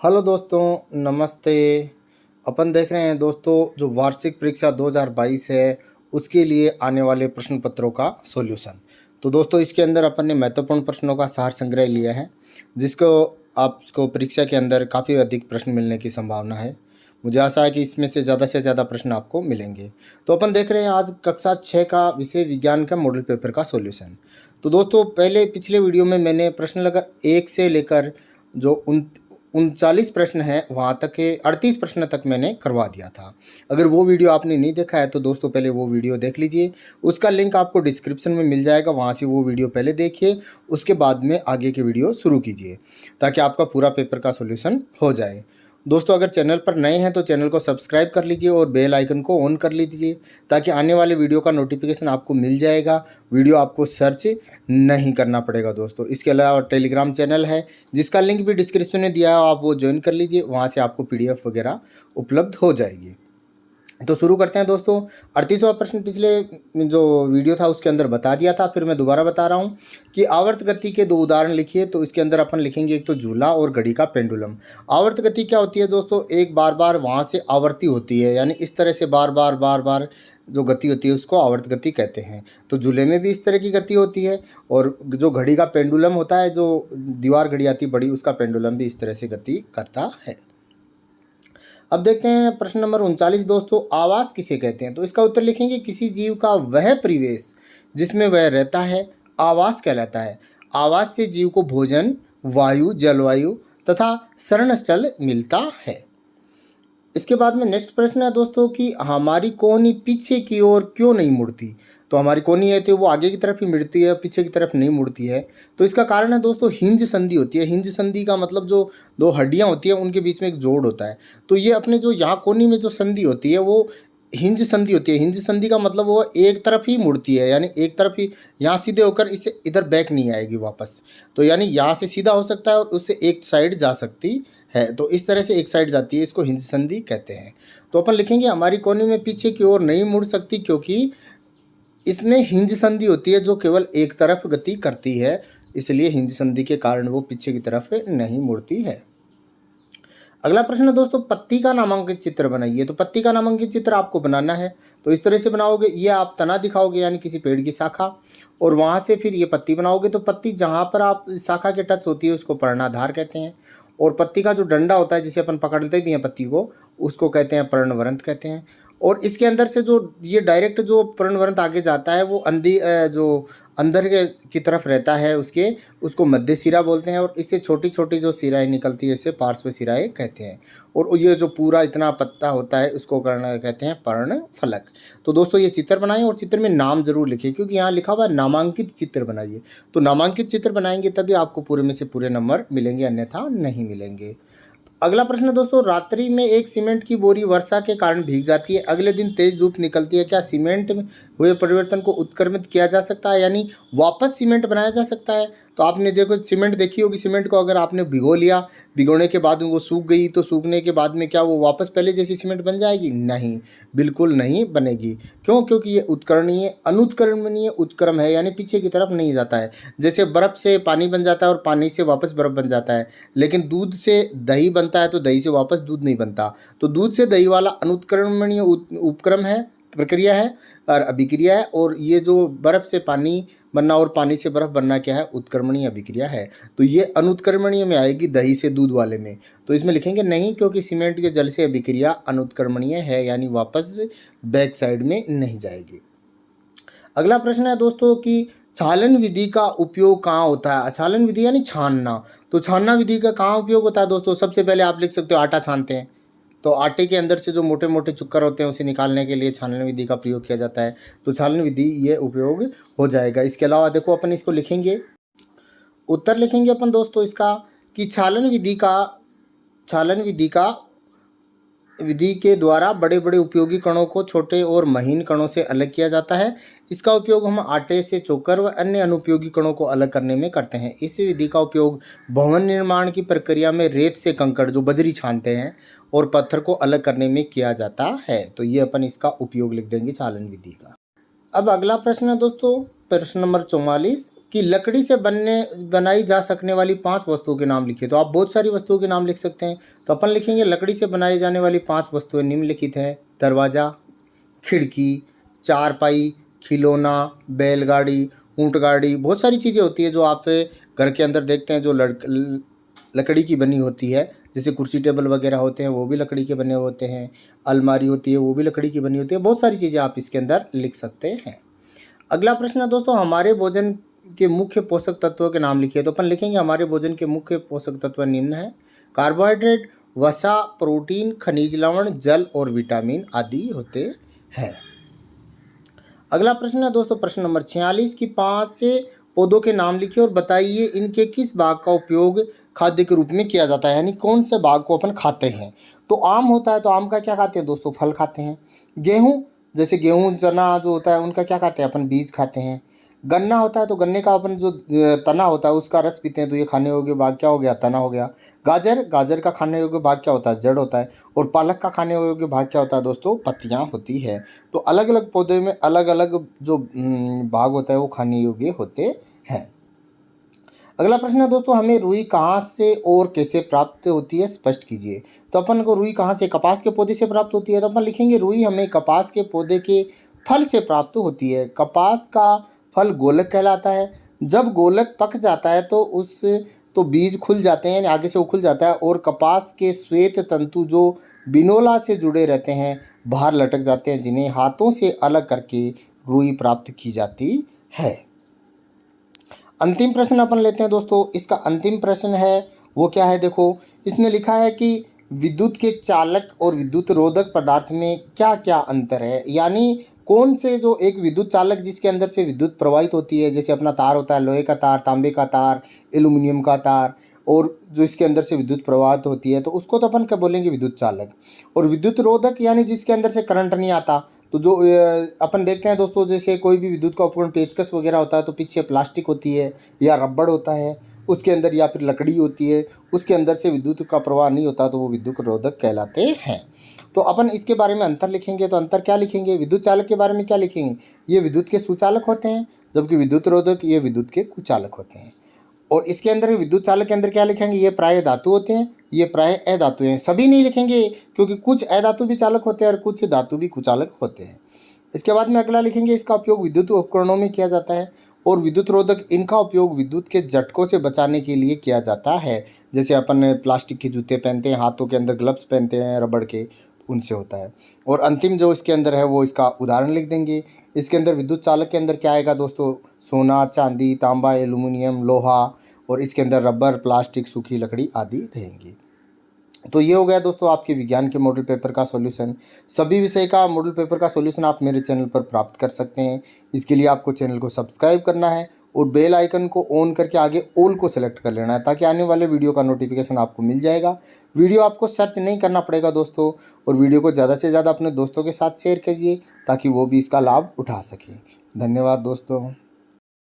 Hello दोस्तों, नमस्ते। अपन देख रहे हैं दोस्तों, जो वार्षिक परीक्षा 2022 है, उसके लिए आने वाले प्रश्न पत्रों का सॉल्यूशन। तो दोस्तों, इसके अंदर अपन ने महत्वपूर्ण प्रश्नों का सार संग्रह लिया है, जिसको आपको परीक्षा के अंदर काफ़ी अधिक प्रश्न मिलने की संभावना है। मुझे आशा है कि इसमें से ज़्यादा प्रश्न आपको मिलेंगे। तो अपन देख रहे हैं आज कक्षा 6 का विषय विज्ञान का मॉडल पेपर का सॉल्यूशन। तो दोस्तों, पिछले वीडियो में मैंने प्रश्न नंबर 1 से लेकर जो 39 प्रश्न हैं वहाँ तक के 38 प्रश्न तक मैंने करवा दिया था। अगर वो वीडियो आपने नहीं देखा है तो दोस्तों पहले वो वीडियो देख लीजिए। उसका लिंक आपको डिस्क्रिप्शन में मिल जाएगा, वहाँ से वो वीडियो पहले देखिए, उसके बाद में आगे के वीडियो शुरू कीजिए ताकि आपका पूरा पेपर का सॉल्यूशन हो जाए। दोस्तों, अगर चैनल पर नए हैं तो चैनल को सब्सक्राइब कर लीजिए और बेल आइकन को ऑन कर लीजिए ताकि आने वाले वीडियो का नोटिफिकेशन आपको मिल जाएगा। वीडियो आपको सर्च नहीं करना पड़ेगा दोस्तों। इसके अलावा टेलीग्राम चैनल है, जिसका लिंक भी डिस्क्रिप्शन में दिया है, आप वो ज्वाइन कर लीजिए, वहाँ से आपको PDF वगैरह उपलब्ध हो जाएगी। तो शुरू करते हैं दोस्तों। 38वां प्रश्न पिछले जो वीडियो था उसके अंदर बता दिया था, फिर मैं दोबारा बता रहा हूँ कि आवर्त गति के 2 उदाहरण लिखिए। तो इसके अंदर अपन लिखेंगे एक तो झूला और घड़ी का पेंडुलम। आवर्त गति क्या होती है दोस्तों? एक बार बार वहाँ से आवर्ती होती है, यानी इस तरह से बार बार जो गति होती है उसको आवर्त गति कहते हैं। तो झूले में भी इस तरह की गति होती है, और जो घड़ी का पेंडुलम होता है, जो दीवार घड़ी आती बड़ी, उसका पेंडुलम भी इस तरह से गति करता है। अब देखते हैं प्रश्न नंबर 39 दोस्तों, आवास किसे कहते हैं? तो इसका उत्तर लिखेंगे किसी जीव का वह परिवेश जिसमें वह रहता है आवास कहलाता है। आवास से जीव को भोजन, वायु, जलवायु तथा शरण स्थल मिलता है। इसके बाद में नेक्स्ट प्रश्न है दोस्तों कि हमारी कोहनी पीछे की ओर क्यों नहीं मुड़ती? तो हमारी कोहनी है तो वो आगे की तरफ ही मुड़ती है, पीछे की तरफ नहीं मुड़ती है। तो इसका कारण है दोस्तों हिंज संधि होती है। हिंज संधि का मतलब जो दो हड्डियां होती हैं उनके बीच में एक जोड़ होता है। तो ये अपने जो यहाँ कोहनी में जो संधि होती है वो हिंज संधि होती है। हिंज संधि का मतलब वो एक तरफ ही मुड़ती है, यानी एक तरफ ही, यहाँ सीधे होकर इससे इधर बैक नहीं आएगी वापस। तो यानी यहाँ से सीधा हो सकता है और उससे एक साइड जा सकती है। तो इस तरह से एक साइड जाती है, इसको हिंज संधि कहते हैं। तो अपन लिखेंगे हमारी कोहनी में पीछे की ओर नहीं मुड़ सकती क्योंकि इसमें हिंज संधि होती है जो केवल एक तरफ गति करती है, इसलिए हिंज संधि के कारण वो पीछे की तरफ नहीं मुड़ती है। अगला प्रश्न है दोस्तों, पत्ती का नामांकित चित्र बनाइए। तो पत्ती का नामांकित चित्र आपको बनाना है, तो इस तरह से बनाओगे। ये आप तना दिखाओगे, यानी किसी पेड़ की शाखा, और वहाँ से फिर ये पत्ती बनाओगे। तो पत्ती जहाँ पर आप शाखा के टच होती है उसको पर्णाधार कहते हैं, और पत्ती का जो डंडा होता है जिसे अपन पकड़ते भी हैं पत्ती को, उसको कहते हैं पर्णवरंत कहते हैं। और इसके अंदर से जो ये डायरेक्ट जो पर्णवरंत आगे जाता है वो जो अंदर के की तरफ रहता है उसको मध्य सिरा बोलते हैं, और इससे छोटी छोटी जो सिराएं निकलती है इसे पार्श्व सिराएं कहते हैं। और ये जो पूरा इतना पत्ता होता है उसको कर्ण कहते हैं पर्ण फलक। तो दोस्तों ये चित्र बनाएं और चित्र में नाम जरूर लिखिए, क्योंकि यहाँ लिखा हुआ है नामांकित चित्र बनाइए। तो नामांकित चित्र बनाएंगे तभी आपको पूरे में से पूरे नंबर मिलेंगे, अन्यथा नहीं मिलेंगे। अगला प्रश्न दोस्तों, रात्रि में एक सीमेंट की बोरी वर्षा के कारण भीग जाती है, अगले दिन तेज धूप निकलती है, क्या सीमेंट में हुए परिवर्तन को उत्क्रमित किया जा सकता है, यानी वापस सीमेंट बनाया जा सकता है? तो आपने देखो सीमेंट देखी होगी, सीमेंट को अगर आपने भिगो लिया, भिगोने के बाद वो सूख गई, तो सूखने के बाद में क्या वो वापस पहले जैसी सीमेंट बन जाएगी? नहीं, बिल्कुल नहीं बनेगी। क्यों? क्योंकि ये उत्करणीय अनुत्क्रमणीय उत्क्रम है, यानी पीछे की तरफ नहीं जाता है। जैसे बर्फ़ से पानी बन जाता है और पानी से वापस बर्फ़ बन जाता है, लेकिन दूध से दही बनता है तो दही से वापस दूध नहीं बनता। तो दूध से दही वाला अनुत्क्रमणीय उपक्रम है, प्रक्रिया है और अभिक्रिया है। और ये जो बर्फ़ से पानी बनना और पानी से बर्फ़ बनना क्या है? उत्क्रमणीय अभिक्रिया है। तो ये अनुत्क्रमणीय में आएगी, दही से दूध वाले में। तो इसमें लिखेंगे नहीं, क्योंकि सीमेंट के जल से अभिक्रिया अनुत्क्रमणीय है, यानी वापस बैक साइड में नहीं जाएगी। अगला प्रश्न है दोस्तों कि छालन विधि का उपयोग कहाँ होता है? छालन विधि यानी छानना। तो छानना विधि का कहाँ उपयोग होता है दोस्तों? सबसे पहले आप लिख सकते हो आटा छानते हैं, तो आटे के अंदर से जो मोटे मोटे चुक्कर होते हैं उसे निकालने के लिए छानन विधि का प्रयोग किया जाता है। तो छानन विधि ये उपयोग हो जाएगा। इसके अलावा देखो अपन इसको लिखेंगे, उत्तर लिखेंगे अपन दोस्तों इसका कि छालन विधि के द्वारा बड़े बड़े उपयोगी कणों को छोटे और महीन कणों से अलग किया जाता है। इसका उपयोग हम आटे से चोकर व अन्य अनुपयोगी कणों को अलग करने में करते हैं। इस विधि का उपयोग भवन निर्माण की प्रक्रिया में रेत से कंकड़ जो बजरी छानते हैं और पत्थर को अलग करने में किया जाता है। तो ये अपन इसका उपयोग लिख देंगे छालन विधि का। अब अगला प्रश्न है दोस्तों, प्रश्न नंबर 44 कि लकड़ी से बनाई जा सकने वाली 5 वस्तुओं के नाम लिखिए। तो आप बहुत सारी वस्तुओं के नाम लिख सकते हैं। तो अपन लिखेंगे लकड़ी से बनाई जाने वाली 5 वस्तुएं निम्नलिखित हैं: दरवाज़ा, खिड़की, चारपाई, खिलौना, बैलगाड़ी, ऊंटगाड़ी। बहुत सारी चीज़ें होती है जो आप घर के अंदर देखते हैं जो लकड़ी की बनी होती है, जैसे कुर्सी टेबल वगैरह होते हैं वो भी लकड़ी के बने होते हैं, अलमारी होती है वो भी लकड़ी की बनी होती है। बहुत सारी चीज़ें आप इसके अंदर लिख सकते हैं। अगला प्रश्न है दोस्तों, हमारे भोजन के मुख्य पोषक तत्वों के नाम लिखिए। तो अपन लिखेंगे हमारे भोजन के मुख्य पोषक तत्व निम्न है: कार्बोहाइड्रेट, वसा, प्रोटीन, खनिज लवण, जल और विटामिन आदि होते हैं। अगला प्रश्न है दोस्तों, प्रश्न नंबर 46 की 5 पौधों के नाम लिखिए और बताइए इनके किस भाग का उपयोग खाद्य के रूप में किया जाता है, यानी कौन से भाग को अपन खाते हैं। तो आम होता है, तो आम का क्या खाते हैं दोस्तों, फल खाते हैं। गेहूँ, जैसे गेहूँ चना जो होता है उनका क्या खाते हैं अपन, बीज खाते हैं। गन्ना होता है तो गन्ने का अपन जो तना होता है उसका रस पीते हैं, तो ये खाने योग्य भाग क्या हो गया, तना हो गया। गाजर का खाने योग्य भाग क्या होता है, जड़ होता है। और पालक का खाने योग्य भाग क्या होता है दोस्तों, पत्तियां होती है। तो अलग अलग पौधे में अलग अलग जो भाग होता है वो खाने योग्य होते हैं। अगला प्रश्न है दोस्तों, हमें रुई कहाँ से और कैसे प्राप्त होती है, स्पष्ट कीजिए। तो अपन को रुई कहाँ से, कपास के पौधे से प्राप्त होती है। तो अपन लिखेंगे रुई हमें कपास के पौधे के फल से प्राप्त होती है। कपास का फल गोलक कहलाता है। जब गोलक पक जाता है तो बीज खुल जाते हैं, यानी आगे से वो खुल जाता है और कपास के श्वेत तंतु जो बिनोला से जुड़े रहते हैं बाहर लटक जाते हैं, जिन्हें हाथों से अलग करके रुई प्राप्त की जाती है। अंतिम प्रश्न अपन लेते हैं दोस्तों। इसका अंतिम प्रश्न है वो क्या है, देखो इसने लिखा है कि विद्युत के चालक और विद्युत रोधक पदार्थ में क्या क्या अंतर है, यानी कौन से जो एक विद्युत चालक जिसके अंदर से विद्युत प्रवाहित होती है, जैसे अपना तार होता है, लोहे का तार, तांबे का तार, एल्यूमिनियम का तार, और जो इसके अंदर से विद्युत प्रवाहित होती है तो उसको तो अपन क्या बोलेंगे, विद्युत चालक। और विद्युत रोधक यानी जिसके अंदर से करंट नहीं आता। तो जो अपन देखते हैं दोस्तों, जैसे कोई भी विद्युत का उपकरण पेचकस वगैरह होता है तो पीछे प्लास्टिक होती है या रबड़ होता है उसके अंदर, या फिर लकड़ी होती है उसके अंदर से विद्युत का प्रवाह नहीं होता, तो वो विद्युत रोधक कहलाते हैं। तो अपन इसके बारे में अंतर लिखेंगे। तो अंतर क्या लिखेंगे, विद्युत चालक के बारे में क्या लिखेंगे, ये विद्युत के सुचालक होते हैं, जबकि विद्युत रोधक ये विद्युत के कुचालक होते हैं। और इसके अंदर विद्युत चालक के अंदर क्या लिखेंगे, ये प्राय धातु होते हैं, ये प्राय अधातु हैं। सभी नहीं लिखेंगे क्योंकि कुछ अधातु भी चालक होते हैं और कुछ धातु भी कुचालक होते हैं। इसके बाद में अगला लिखेंगे, इसका उपयोग विद्युत उपकरणों में किया जाता है। और विद्युत रोधक, इनका उपयोग विद्युत के झटकों से बचाने के लिए किया जाता है। जैसे अपन प्लास्टिक के जूते पहनते हैं, हाथों के अंदर ग्लव्स पहनते हैं रबड़ के, उनसे होता है। और अंतिम जो इसके अंदर है वो इसका उदाहरण लिख देंगे। इसके अंदर विद्युत चालक के अंदर क्या आएगा दोस्तों, सोना, चांदी, तांबा, एल्यूमिनियम, लोहा, और इसके अंदर रबर, प्लास्टिक, सूखी लकड़ी आदि रहेंगी। तो ये हो गया दोस्तों आपके विज्ञान के मॉडल पेपर का सॉल्यूशन। सभी विषय का मॉडल पेपर का सॉल्यूशन आप मेरे चैनल पर प्राप्त कर सकते हैं। इसके लिए आपको चैनल को सब्सक्राइब करना है और बेल आइकन को ऑन करके आगे ऑल को सेलेक्ट कर लेना है, ताकि आने वाले वीडियो का नोटिफिकेशन आपको मिल जाएगा। वीडियो आपको सर्च नहीं करना पड़ेगा दोस्तों। और वीडियो को ज़्यादा से ज़्यादा अपने दोस्तों के साथ शेयर कीजिए ताकि वो भी इसका लाभ उठा सकें। धन्यवाद दोस्तों।